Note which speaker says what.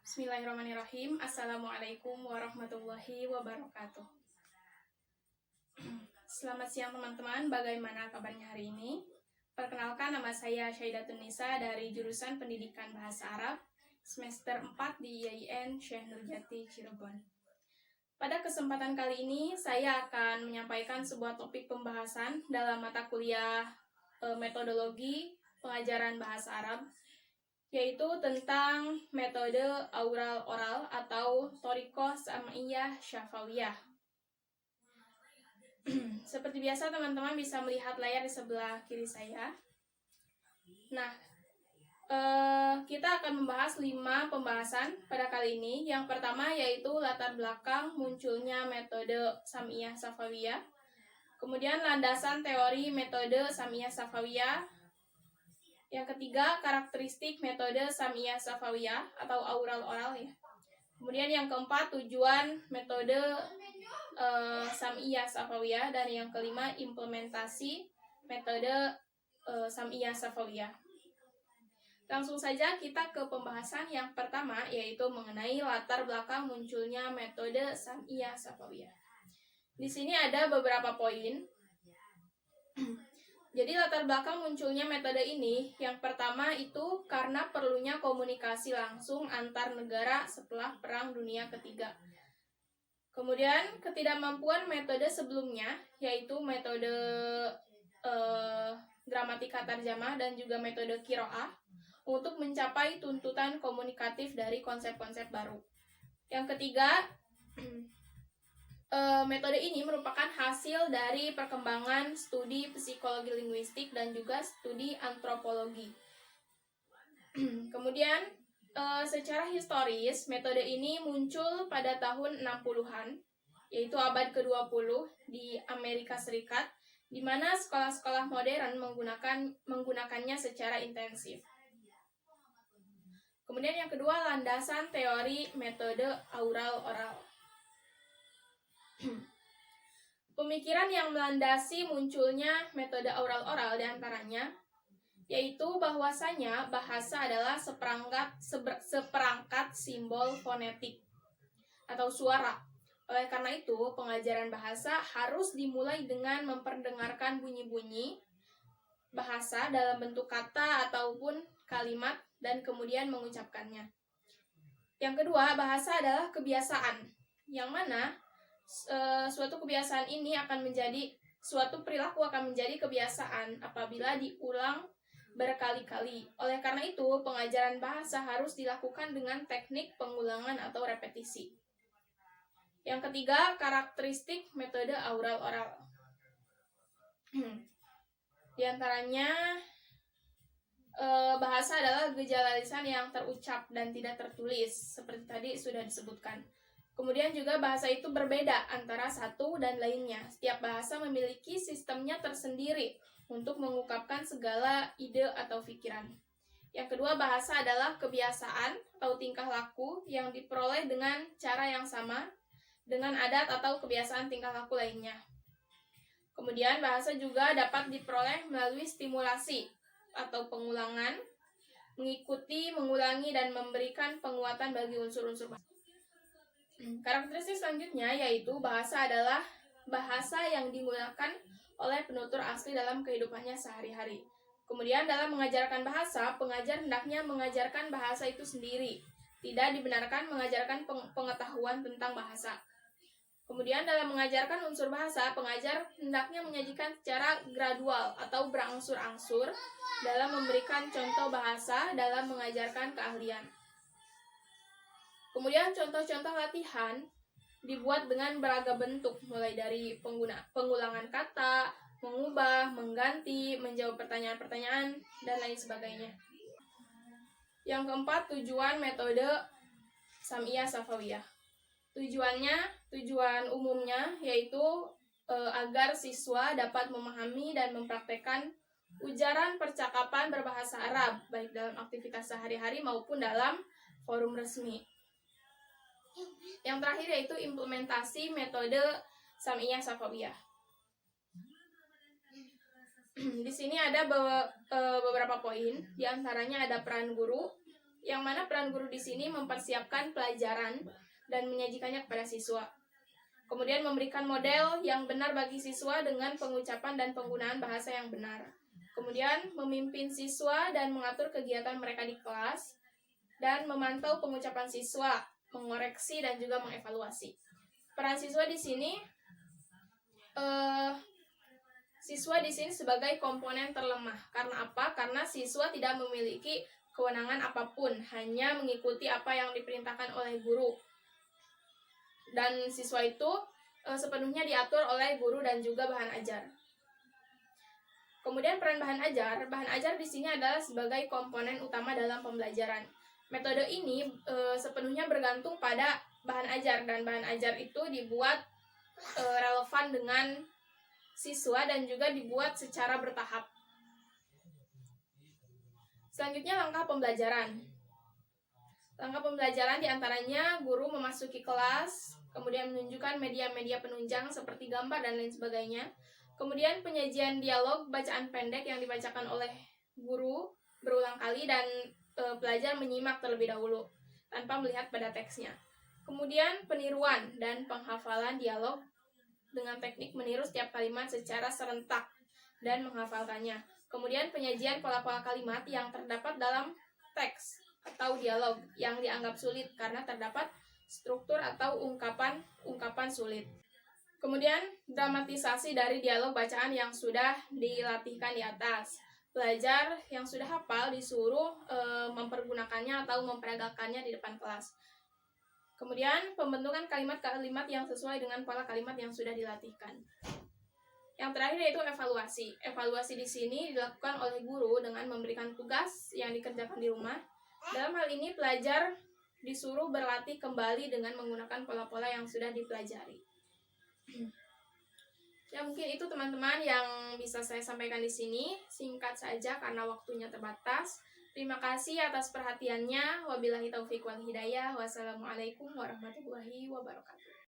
Speaker 1: Bismillahirrahmanirrahim. Assalamualaikum warahmatullahi wabarakatuh. Selamat siang teman-teman, bagaimana kabarnya hari ini? Perkenalkan, nama saya Syaidatun Nisa dari jurusan Pendidikan Bahasa Arab semester 4 di IAIN Syekh Nurjati Cirebon. Pada kesempatan kali ini, saya akan menyampaikan sebuah topik pembahasan dalam mata kuliah metodologi pengajaran bahasa Arab, yaitu tentang metode aural oral atau thoriqah sam'iyah syafawiyah. Seperti biasa, teman-teman bisa melihat layar di sebelah kiri saya. Nah, kita akan membahas 5 pembahasan pada kali ini. Yang pertama yaitu latar belakang munculnya metode sam'iyah syafawiyah. Kemudian landasan teori metode sam'iyah syafawiyah. Yang ketiga, karakteristik metode sam'iyah syafawiyah atau aural oral ya. Kemudian yang keempat, tujuan metode sam'iyah syafawiyah. Dan yang kelima, implementasi metode sam'iyah syafawiyah. Langsung saja kita ke pembahasan yang pertama, yaitu mengenai latar belakang munculnya metode sam'iyah syafawiyah. Di sini ada beberapa poin. Jadi latar belakang munculnya metode ini, yang pertama itu karena perlunya komunikasi langsung antar negara setelah Perang Dunia Ketiga. Kemudian ketidakmampuan metode sebelumnya, yaitu metode gramatika tarjamah dan juga metode qiraah, untuk mencapai tuntutan komunikatif dari konsep-konsep baru. Yang ketiga, metode ini merupakan hasil dari perkembangan studi psikologi linguistik dan juga studi antropologi. Kemudian, secara historis, metode ini muncul pada tahun 60-an, yaitu abad ke-20 di Amerika Serikat, di mana sekolah-sekolah modern menggunakannya secara intensif. Kemudian yang kedua, landasan teori metode aural oral. Pemikiran yang melandasi munculnya metode aural oral diantaranya yaitu bahwasanya bahasa adalah seperangkat simbol fonetik atau suara. Oleh karena itu, pengajaran bahasa harus dimulai dengan memperdengarkan bunyi-bunyi bahasa dalam bentuk kata ataupun kalimat dan kemudian mengucapkannya. Yang kedua, bahasa adalah kebiasaan, yang mana suatu kebiasaan ini suatu perilaku akan menjadi kebiasaan apabila diulang berkali-kali. Oleh karena itu, pengajaran bahasa harus dilakukan dengan teknik pengulangan atau repetisi. Yang ketiga, karakteristik metode aural oral. Di antaranya, bahasa adalah gejala lisan yang terucap dan tidak tertulis, seperti tadi sudah disebutkan. Kemudian juga bahasa itu berbeda antara satu dan lainnya. Setiap bahasa memiliki sistemnya tersendiri untuk mengungkapkan segala ide atau pikiran. Yang kedua, bahasa adalah kebiasaan atau tingkah laku yang diperoleh dengan cara yang sama dengan adat atau kebiasaan tingkah laku lainnya. Kemudian bahasa juga dapat diperoleh melalui stimulasi atau pengulangan, mengikuti, mengulangi, dan memberikan penguatan bagi unsur-unsur bahasa. Karakteristik selanjutnya yaitu bahasa adalah bahasa yang digunakan oleh penutur asli dalam kehidupannya sehari-hari. Kemudian dalam mengajarkan bahasa, pengajar hendaknya mengajarkan bahasa itu sendiri. Tidak dibenarkan mengajarkan pengetahuan tentang bahasa. Kemudian dalam mengajarkan unsur bahasa, pengajar hendaknya menyajikan secara gradual atau berangsur-angsur dalam memberikan contoh bahasa dalam mengajarkan keahlian. Kemudian contoh-contoh latihan dibuat dengan beragam bentuk, mulai dari pengulangan kata, mengubah, mengganti, menjawab pertanyaan-pertanyaan, dan lain sebagainya. Yang keempat, tujuan metode sam'iyah syafawiyah. Tujuan umumnya yaitu agar siswa dapat memahami dan mempraktekkan ujaran percakapan berbahasa Arab, baik dalam aktivitas sehari-hari maupun dalam forum resmi. Yang terakhir yaitu implementasi metode sam'iyah syafawiyah. Di sini ada beberapa poin, di antaranya ada peran guru, yang mana peran guru di sini mempersiapkan pelajaran dan menyajikannya kepada siswa. Kemudian memberikan model yang benar bagi siswa dengan pengucapan dan penggunaan bahasa yang benar. Kemudian memimpin siswa dan mengatur kegiatan mereka di kelas, dan memantau pengucapan siswa, mengoreksi dan juga mengevaluasi. Peran siswa di sini sebagai komponen terlemah. Karena apa? Karena siswa tidak memiliki kewenangan apapun, hanya mengikuti apa yang diperintahkan oleh guru. Dan siswa itu sepenuhnya diatur oleh guru dan juga bahan ajar. Kemudian peran bahan ajar di sini adalah sebagai komponen utama dalam pembelajaran. Metode ini sepenuhnya bergantung pada bahan ajar, dan bahan ajar itu dibuat relevan dengan siswa dan juga dibuat secara bertahap. Selanjutnya langkah pembelajaran. Langkah pembelajaran diantaranya guru memasuki kelas, kemudian menunjukkan media-media penunjang seperti gambar dan lain sebagainya. Kemudian penyajian dialog bacaan pendek yang dibacakan oleh guru berulang kali dan pelajar menyimak terlebih dahulu tanpa melihat pada teksnya. Kemudian peniruan dan penghafalan dialog dengan teknik meniru setiap kalimat secara serentak dan menghafalkannya. Kemudian penyajian pola-pola kalimat yang terdapat dalam teks atau dialog yang dianggap sulit karena terdapat struktur atau ungkapan sulit. Kemudian dramatisasi dari dialog bacaan yang sudah dilatihkan di atas. Pelajar yang sudah hafal disuruh mempergunakannya atau memperagakannya di depan kelas. Kemudian pembentukan kalimat-kalimat yang sesuai dengan pola kalimat yang sudah dilatihkan. Yang terakhir yaitu evaluasi. Evaluasi di sini dilakukan oleh guru dengan memberikan tugas yang dikerjakan di rumah. Dalam hal ini pelajar disuruh berlatih kembali dengan menggunakan pola-pola yang sudah dipelajari. Ya, mungkin itu teman-teman yang bisa saya sampaikan di sini. Singkat saja karena waktunya terbatas. Terima kasih atas perhatiannya. Wabillahi taufiq wal hidayah. Wassalamualaikum warahmatullahi wabarakatuh.